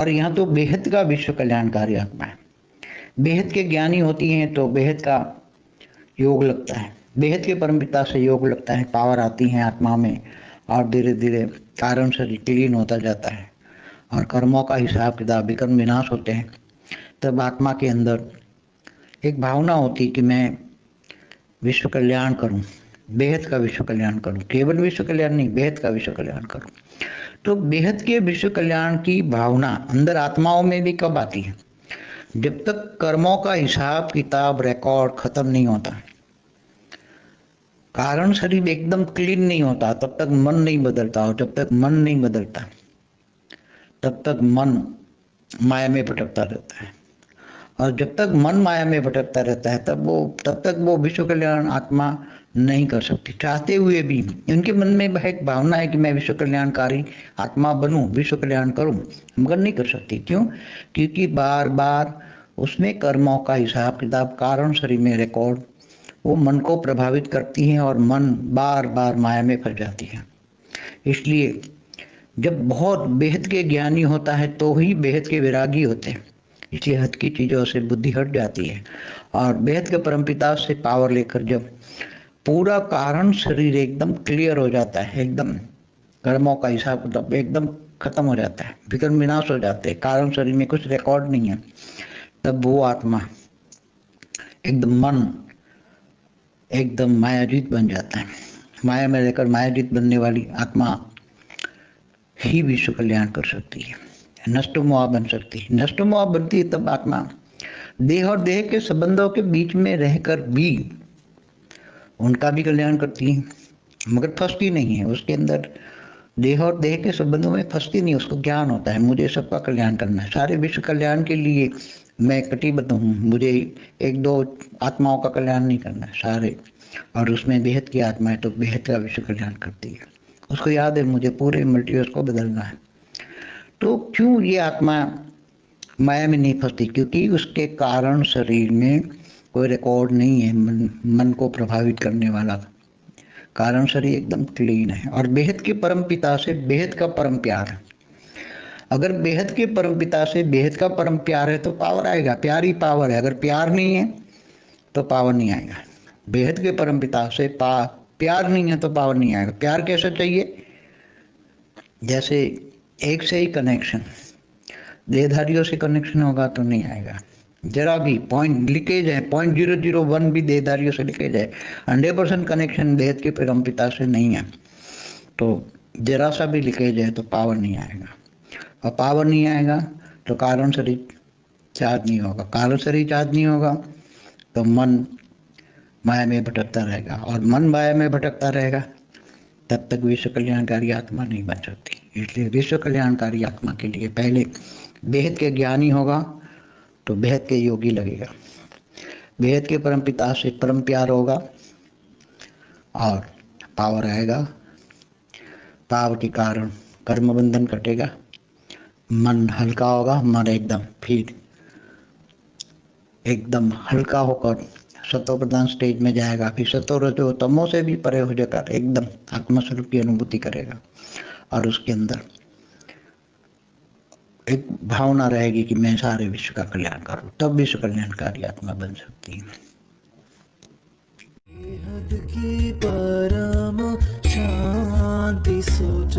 और यहाँ तो बेहद का विश्व कल्याणकारी आत्मा है। बेहद के ज्ञानी होती हैं तो बेहद का योग लगता है, बेहद के परमपिता से योग लगता है, पावर आती है आत्मा में और धीरे धीरे कारण से क्लीन होता जाता है और कर्मों का हिसाब किताब विकर्म विनाश होते हैं। तब आत्मा के अंदर एक भावना होती है कि मैं विश्व कल्याण करूं, बेहद का विश्व कल्याण करूं, केवल विश्व कल्याण नहीं, बेहद का विश्व कल्याण करूं। तो बेहद के विश्व कल्याण की भावना अंदर आत्माओं में भी कब आती है? जब तक कर्मों का हिसाब किताब रिकॉर्ड खत्म नहीं होता, कारण शरीर एकदम क्लीन नहीं होता, तब तक मन नहीं बदलता। और जब तक मन नहीं बदलता तब तक मन माया में भटकता रहता है। और जब तक मन माया में भटकता रहता है तब तक वो विश्व कल्याण आत्मा नहीं कर सकती, चाहते हुए भी। उनके मन में एक भावना है कि मैं विश्व कल्याणकारी आत्मा बनूं, विश्व कल्याण करूं, मगर नहीं कर सकती। क्यों? क्योंकि बार बार उसमें कर्मों का हिसाब किताब कारण शरीर में रिकॉर्ड वो मन को प्रभावित करती हैं और मन बार बार माया में फंस जाती है। इसलिए जब बहुत बेहद के ज्ञानी होता है तो ही बेहद के विरागी होते हैं। इसलिए हद की चीज़ों से बुद्धि हट जाती है और बेहद के परमपिता से पावर लेकर जब पूरा कारण शरीर एकदम क्लियर हो जाता है, एकदम कर्मों का हिसाब किताब एकदम खत्म हो जाता है, विकर्म विनाश हो जाते हैं, कारण शरीर में कुछ रिकॉर्ड नहीं है, तब वो आत्मा एकदम मन एकदम मायाजीत बन जाता है। माया में रहकर मायाजीत बनने वाली आत्मा ही विश्व कल्याण कर सकती है, नष्ट मोह बन सकती है। नष्ट मोह बनती है तब आत्मा देह और देह के संबंधों के बीच में रहकर भी उनका भी कल्याण करती है, मगर फंसती नहीं है उसके अंदर। देह और देह के संबंधों में फंसती नहीं, उसको ज्ञान होता है मुझे सबका कल्याण करना है, सारे विश्व कल्याण के लिए मैं कटिबद्ध हूँ, मुझे एक दो आत्माओं का कल्याण नहीं करना है, सारे। और उसमें बेहद की आत्मा है तो बेहद का विश्व कल्याण करती है। उसको याद है मुझे पूरे मल्टीवर्स को बदलना है। तो क्यों ये आत्मा माया में नहीं फंसती? क्योंकि उसके कारण शरीर में कोई रिकॉर्ड नहीं है मन को प्रभावित करने वाला। कारण शरीर एकदम क्लीन है और बेहद के परम पिता से बेहद का परम प्यार है। अगर बेहद के परम पिता से बेहद का परम प्यार है तो पावर आएगा, प्यार ही पावर है। अगर प्यार नहीं है तो पावर नहीं आएगा। बेहद के परम पिता से प्यार नहीं है तो पावर नहीं आएगा। प्यार कैसे चाहिए? जैसे एक से ही कनेक्शन, देहधारियों से कनेक्शन होगा तो नहीं आएगा। जरा भी पॉइंट लीकेज है, 0.001 भी देहधारियों से लीकेज है, 100% कनेक्शन बेहद के परम पिता से नहीं है, तो जरा सा भी लीकेज है तो पावर नहीं आएगा। और पावर नहीं आएगा तो कारण शरीर चार्ज नहीं होगा, कारण शरीर चार्ज नहीं होगा तो मन माया में भटकता रहेगा, और मन माया में भटकता रहेगा तब तक विश्व कल्याणकारी आत्मा नहीं बन सकती। इसलिए विश्व कल्याणकारी आत्मा के लिए पहले बेहद के ज्ञानी होगा तो बेहद के योगी लगेगा, बेहद के परम पिता से परम प्यार होगा और पावर आएगा। पावर के कारण कर्म बंधन कटेगा, मन हल्का होगा, मन एकदम फिर एकदम हल्का होकर सतो प्रधान स्टेज में जाएगा। फिर सतो रजो तमो से भी परे हो जाकर एकदम आत्मस्वरूप की अनुभूति करेगा और उसके अंदर एक भावना रहेगी कि मैं सारे विश्व का कल्याण करूं, तब विश्व कल्याणकारी आत्मा बन सकती है। की परम शांति सोच